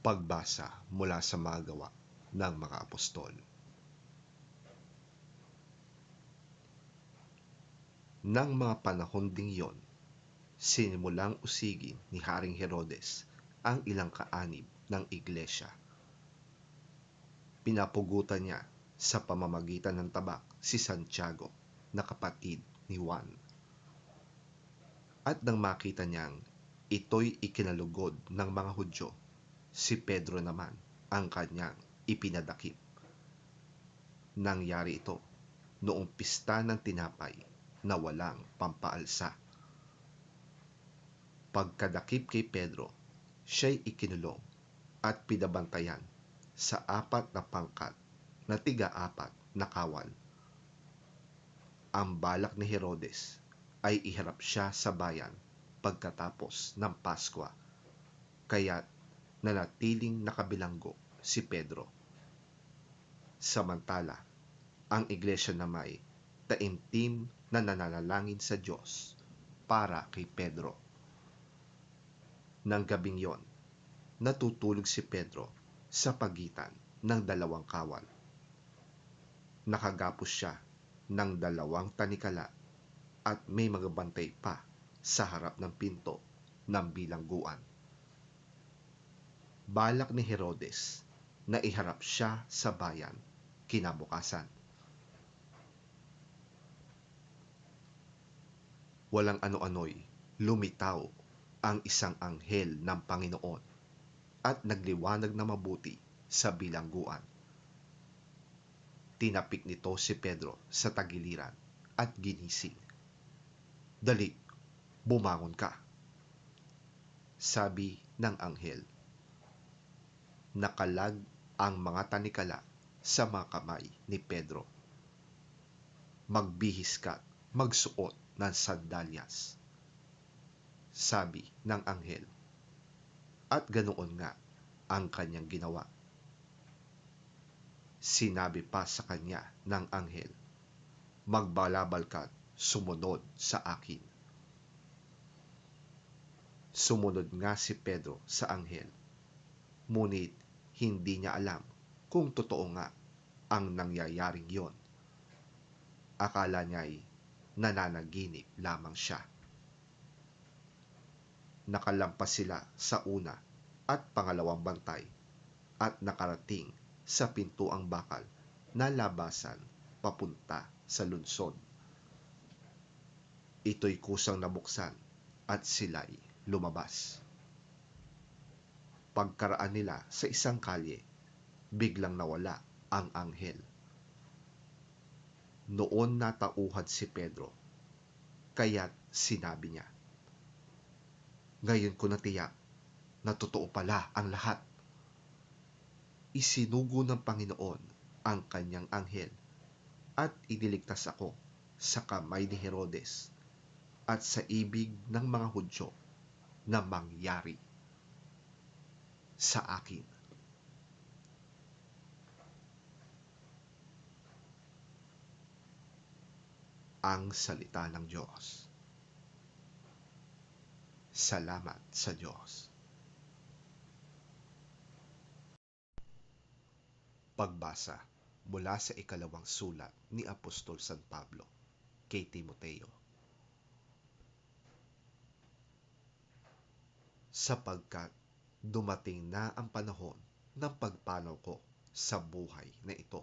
Pagbasa mula sa mga gawa ng mga apostol. Nang mga panahon ding yon, sinimulang usigin ni Haring Herodes ang ilang kaanib ng iglesia. Pinapugutan niya sa pamamagitan ng tabak si Santiago na kapatid ni Juan. At nang makita niyang ito'y ikinalugod ng mga Hudyo, si Pedro naman ang kanyang ipinadakip. Nangyari ito noong pista ng tinapay na walang pampaalsa. Pagkadakip kay Pedro, siya'y ikinulong at pinabantayan sa 4 na pangkat na tiga-4 na kawal. Ang balak ni Herodes ay iharap siya sa bayan pagkatapos ng Paskwa, kaya't nanatiling nakabilanggo si Pedro. Samantala, ang iglesia na may taimtim na nananalangin sa Diyos para kay Pedro. Nang gabing yon, natutulog si Pedro sa pagitan ng 2 kawal. Nakagapos siya ng 2 tanikala at may magabantay pa sa harap ng pinto ng bilangguan. Balak ni Herodes na iharap siya sa bayan kinabukasan. Walang ano-ano'y lumitaw ang isang anghel ng Panginoon at nagliwanag na mabuti sa bilangguan. Tinapik nito si Pedro sa tagiliran at ginising. "Dali, bumangon ka," sabi ng anghel. Nakalag ang mga tanikala sa mga kamay ni Pedro. "Magbihis ka't magsuot ng sandalyas," sabi ng anghel. At ganoon nga ang kanyang ginawa. Sinabi pa sa kanya ng anghel, "Magbalabal ka't sumunod sa akin." Sumunod nga si Pedro sa anghel, ngunit hindi niya alam kung totoo nga ang nangyayaring yon. Akala niya'y nananaginip lamang siya. Nakalampas sila sa una at pangalawang bantay at nakarating sa pintuang bakal na labasan papunta sa lunsod. Ito'y kusang nabuksan at sila'y lumabas. Pagkaraan nila sa isang kalye, biglang nawala ang anghel. Noon natauhad si Pedro, kaya't sinabi niya, "Ngayon ko natiyak na totoo pala ang lahat." Isinugo ng Panginoon ang kanyang anghel at iniligtas ako sa kamay ni Herodes at sa ibig ng mga Hudyo na mangyari sa akin. Ang salita ng Diyos. Salamat sa Diyos. Pagbasa mula sa 2 sulat ni Apostol San Pablo kay Timoteo. Sapagkat dumating na ang panahon ng pagpanaw ko sa buhay na ito.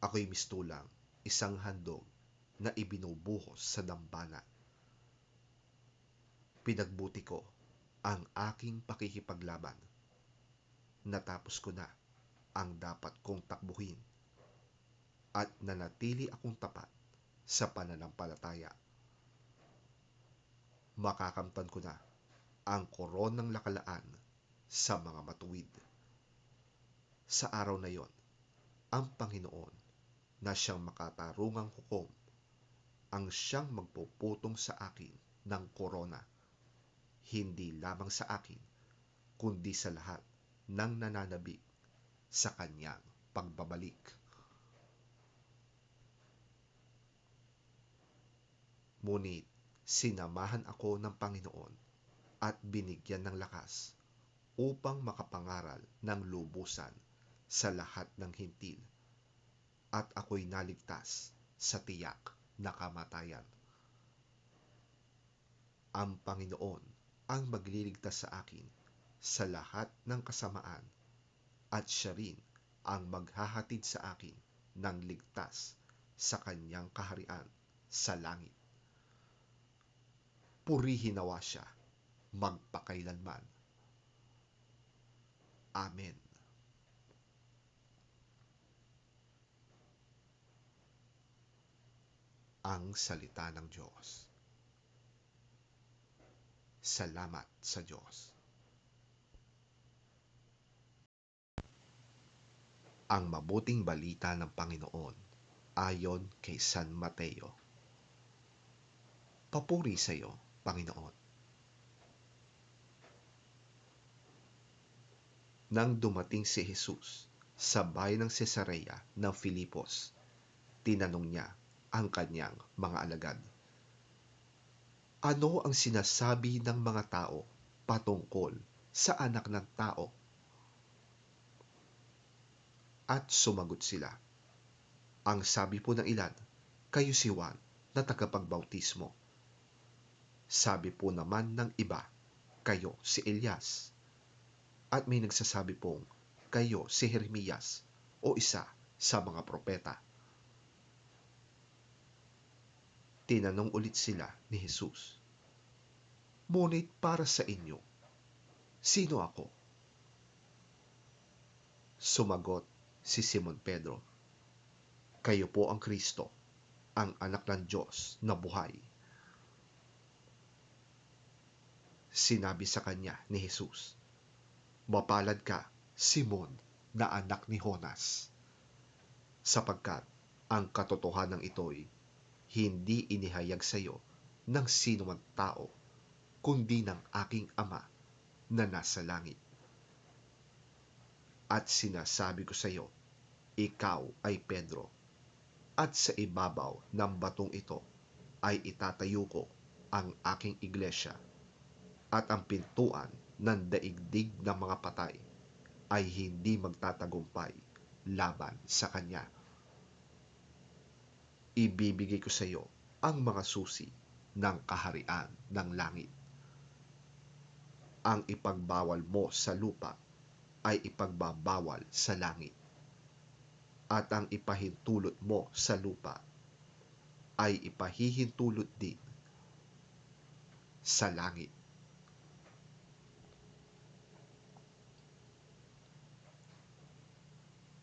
Ako'y mistulang isang handog na ibinubuhos sa dambana. Pinagbuti ko ang aking pakikipaglaban. Natapos ko na ang dapat kong takbuhin at nanatili akong tapat sa pananampalataya. Makakamtan ko na ang koronang lakalaan sa mga matuwid. Sa araw na yon, ang Panginoon na siyang makatarungang hukom ang siyang magpuputong sa akin ng korona, hindi lamang sa akin, kundi sa lahat ng nananabik sa kanyang pagbabalik. Ngunit sinamahan ako ng Panginoon at binigyan ng lakas upang makapangaral ng lubusan sa lahat ng hintil, at ako'y naligtas sa tiyak na kamatayan. Ang Panginoon ang magliligtas sa akin sa lahat ng kasamaan, at siya rin ang maghahatid sa akin ng ligtas sa kanyang kaharian sa langit. Purihin nawa siya magpakailanman. Amen. Ang salita ng Diyos. Salamat sa Diyos. Ang mabuting balita ng Panginoon ayon kay San Mateo. Papuri sa iyo, Panginoon. Nang dumating si Jesus sa bayan ng Cesarea ng Filipos, tinanong niya ang kanyang mga alagad, ano ang sinasabi ng mga tao patungkol sa Anak ng Tao? At sumagot sila, ang sabi po ng ilan, kayo si Juan na tagapagbautismo. Sabi po naman ng iba, kayo si Elias. At may nagsasabi pong, kayo si Jeremias o isa sa mga propeta. Tinanong ulit sila ni Jesus, ngunit para sa inyo, sino ako? Sumagot si Simon Pedro, kayo po ang Kristo, ang anak ng Diyos na buhay. Sinabi sa kanya ni Jesus, mapalad ka, Simon, na anak ni Jonas, sapagkat ang katotohanan ito'y hindi inihayag sa iyo ng sino man tao, kundi ng aking Ama na nasa langit. At sinasabi ko sa iyo, ikaw ay Pedro, at sa ibabaw ng batong ito ay itatayo ko ang aking iglesia, at ang pintuan ng daigdig ng mga patay ay hindi magtatagumpay laban sa kanya. Ibibigay ko sa iyo ang mga susi ng kaharian ng langit. Ang ipagbawal mo sa lupa ay ipagbabawal sa langit, at ang ipahintulot mo sa lupa ay ipahihintulot din sa langit.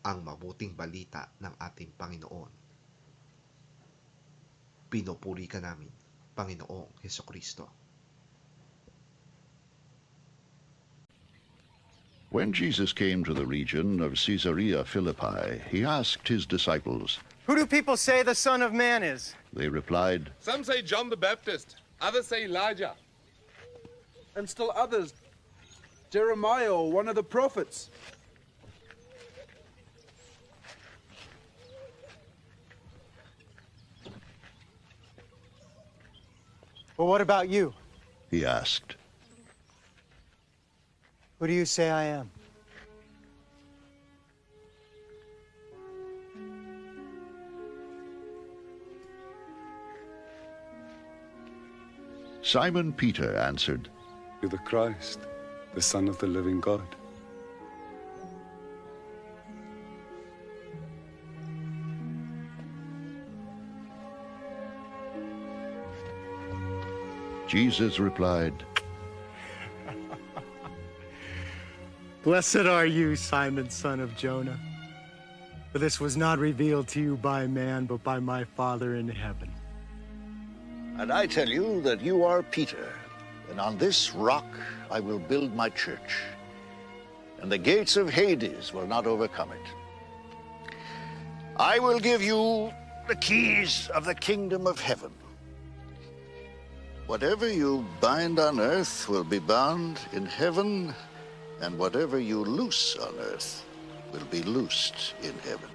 Ang mabuting balita ng ating Panginoon. Pinupuri ka namin, Panginoong Hesukristo. When Jesus came to the region of Caesarea Philippi, he asked his disciples. Who do people say the Son of Man is? They replied, Some say John the Baptist, others say Elijah, and still others, Jeremiah or one of the prophets. Well, what about you? he asked. Who do you say I am? Simon Peter answered, You're the Christ, the Son of the living God. Jesus replied, Blessed are you, Simon, son of Jonah. For this was not revealed to you by man, but by my Father in heaven. And I tell you that you are Peter, and on this rock I will build my church, and the gates of Hades will not overcome it. I will give you the keys of the kingdom of heaven. Whatever you bind on earth will be bound in heaven, and whatever you loose on earth will be loosed in heaven.